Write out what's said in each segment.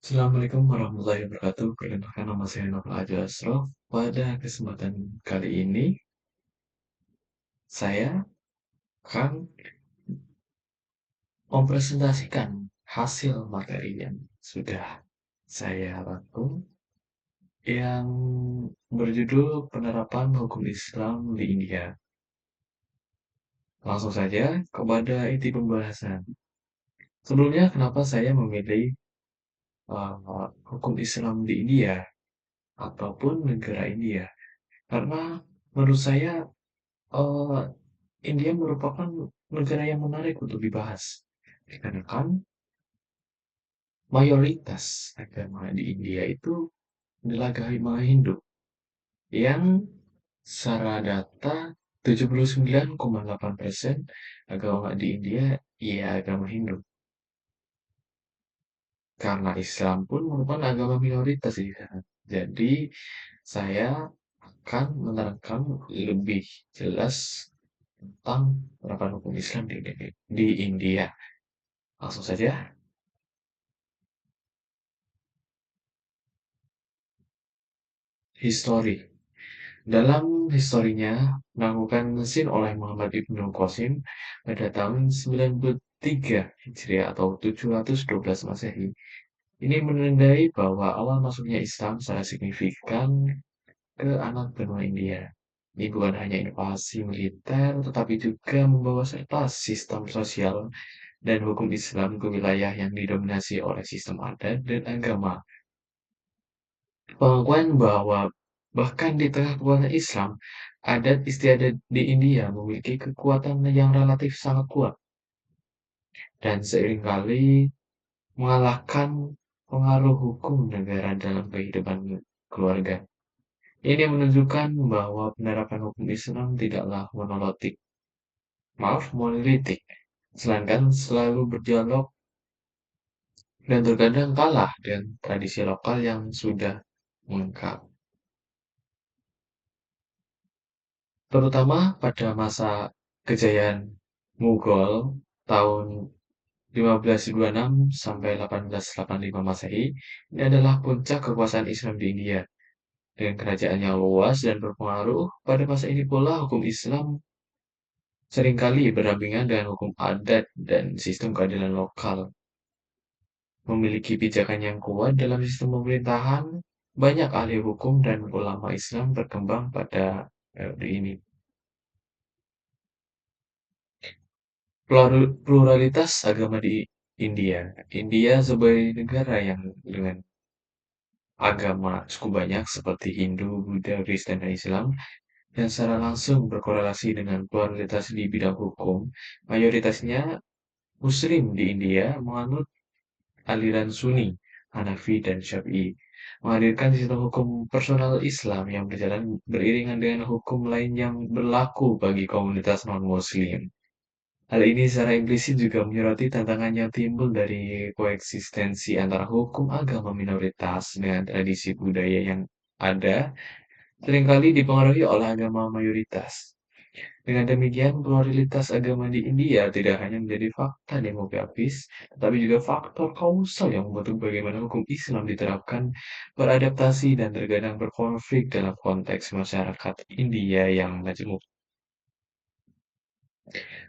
Assalamualaikum warahmatullahi wabarakatuh. Perkenalkan nama saya Nopal Adil Asrof. Pada kesempatan kali ini, saya akan mempresentasikan hasil materi yang sudah saya rangkum yang berjudul Penerapan Hukum Islam di India. Langsung saja kepada inti pembahasan. Sebelumnya, kenapa saya memilih hukum Islam di India ataupun negara India? Karena menurut saya eh, India merupakan negara yang menarik untuk dibahas. Dikarenakan mayoritas agama di India itu adalah agama Hindu yang secara data 79,8% agama di India ya agama Hindu. Karena Islam pun merupakan agama minoritas di sana. Jadi saya akan menerangkan lebih jelas tentang penerapan hukum Islam di India. Langsung saja. Histori. Dalam historinya, melakukan mesin oleh Muhammad Ibnu Qasim pada tahun 93 Hijriah atau 712 Masehi. Ini menandai bahwa awal masuknya Islam secara signifikan ke anak benua India. Ini bukan hanya invasi militer, tetapi juga membawa serta sistem sosial dan hukum Islam ke wilayah yang didominasi oleh sistem adat dan agama. Pengakuan bahwa bahkan di tengah kekuatan Islam, adat istiadat di India memiliki kekuatan yang relatif sangat kuat dan seringkali mengalahkan pengaruh hukum negara dalam kehidupan keluarga. Ini menunjukkan bahwa penerapan hukum Islam tidaklah monolitik, melainkan selalu berdialog dan terkadang kalah dengan tradisi lokal yang sudah lengkap. Terutama pada masa kejayaan Mughal tahun 1526 sampai 1885 Masehi, ini adalah puncak kekuasaan Islam di India. Dengan kerajaan yang luas dan berpengaruh, pada masa ini pula hukum Islam seringkali berdampingan dengan hukum adat dan sistem keadilan lokal. Memiliki pijakan yang kuat dalam sistem pemerintahan, banyak ahli hukum dan ulama Islam berkembang pada periode ini. Pluralitas agama di India. India sebagai negara yang dengan agama cukup banyak seperti Hindu, Buddha, Kristen, dan Islam, yang secara langsung berkorelasi dengan pluralitas di bidang hukum. Mayoritasnya Muslim di India menganut aliran Sunni, Hanafi, dan Syafi'i, menghadirkan sistem hukum personal Islam yang berjalan beriringan dengan hukum lain yang berlaku bagi komunitas non-Muslim. Hal ini secara implisit juga menyoroti tantangan yang timbul dari koeksistensi antara hukum agama minoritas dengan tradisi budaya yang ada, seringkali dipengaruhi oleh agama mayoritas. Dengan demikian, pluralitas agama di India tidak hanya menjadi fakta demografis, tetapi juga faktor kausal yang membentuk bagaimana hukum Islam diterapkan, beradaptasi, dan terkadang berkonflik dalam konteks masyarakat India yang majemuk.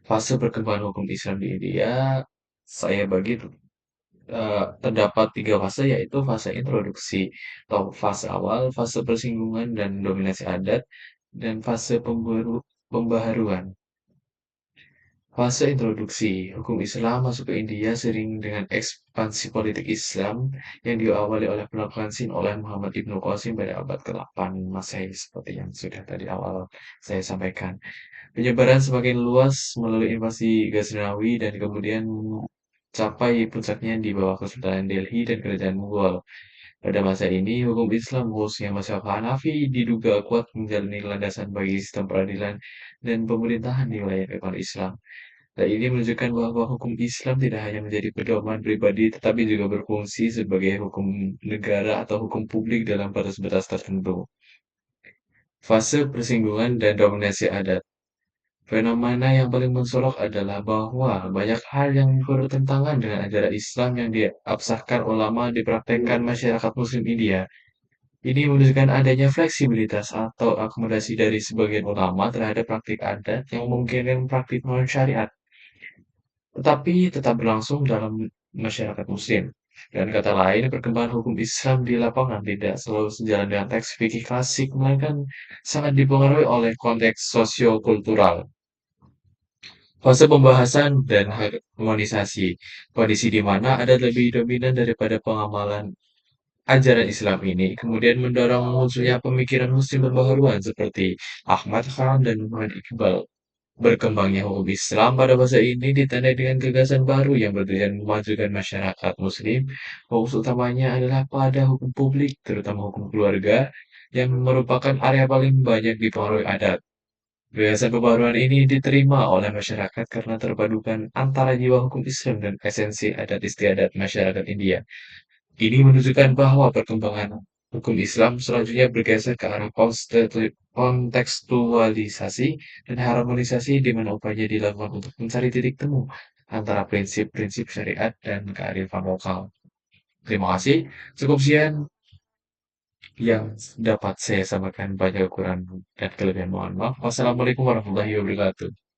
Fase perkembangan hukum Islam di India, saya bagi terdapat tiga fase, yaitu fase introduksi atau fase awal, fase persinggungan dan dominasi adat, dan fase pembaharuan. Fase introduksi, hukum Islam masuk ke India sering dengan ekspansi politik Islam yang diawali oleh penolakan Sin oleh Muhammad Ibnu Qasim pada abad ke-8 Masehi seperti yang sudah tadi awal saya sampaikan. Penyebaran semakin luas melalui invasi Ghaznawi dan kemudian mencapai puncaknya di bawah Kesultanan Delhi dan Kerajaan Mughal. Pada masa ini, hukum Islam khususnya mazhab Hanafi diduga kuat menjalani landasan bagi sistem peradilan dan pemerintahan di wilayah kekal Islam. Dan ini menunjukkan bahwa hukum Islam tidak hanya menjadi pedoman pribadi, tetapi juga berfungsi sebagai hukum negara atau hukum publik dalam batas-batas tertentu. Fase persinggungan dan dominasi adat. Fenomena yang paling mencolok adalah bahwa banyak hal yang bertentangan dengan ajaran Islam yang diabsahkan ulama dipraktekkan masyarakat Muslim India. Ini menunjukkan adanya fleksibilitas atau akomodasi dari sebagian ulama terhadap praktik adat yang memungkinkan praktik non-syariat, tetapi tetap berlangsung dalam masyarakat Muslim. Dan kata lain, perkembangan hukum Islam di lapangan tidak selalu sejalan dengan teks fikih klasik, melainkan sangat dipengaruhi oleh konteks sosiokultural, fase pembahasan, dan harmonisasi. Kondisi di mana adat lebih dominan daripada pengamalan ajaran Islam ini kemudian mendorong munculnya pemikiran Muslim berbaharuan seperti Ahmad Khan dan Muhammad Iqbal. Berkembangnya hukum Islam pada masa ini ditandai dengan gagasan baru yang bertujuan memajukan masyarakat Muslim. Fokus utamanya adalah pada hukum publik, terutama hukum keluarga, yang merupakan area paling banyak dipengaruhi adat. Gagasan pembaruan ini diterima oleh masyarakat karena terpadukan antara jiwa hukum Islam dan esensi adat istiadat masyarakat India. Ini menunjukkan bahwa perkembangan hukum Islam selanjutnya bergeser ke arah kontekstualisasi dan harmonisasi di mana upaya dilakukan untuk mencari titik temu antara prinsip-prinsip syariat dan kearifan lokal. Terima kasih. Cukup sekian yang dapat saya sampaikan, banyak kekurangan dan kelebihan, mohon maaf. Wassalamualaikum warahmatullahi wabarakatuh.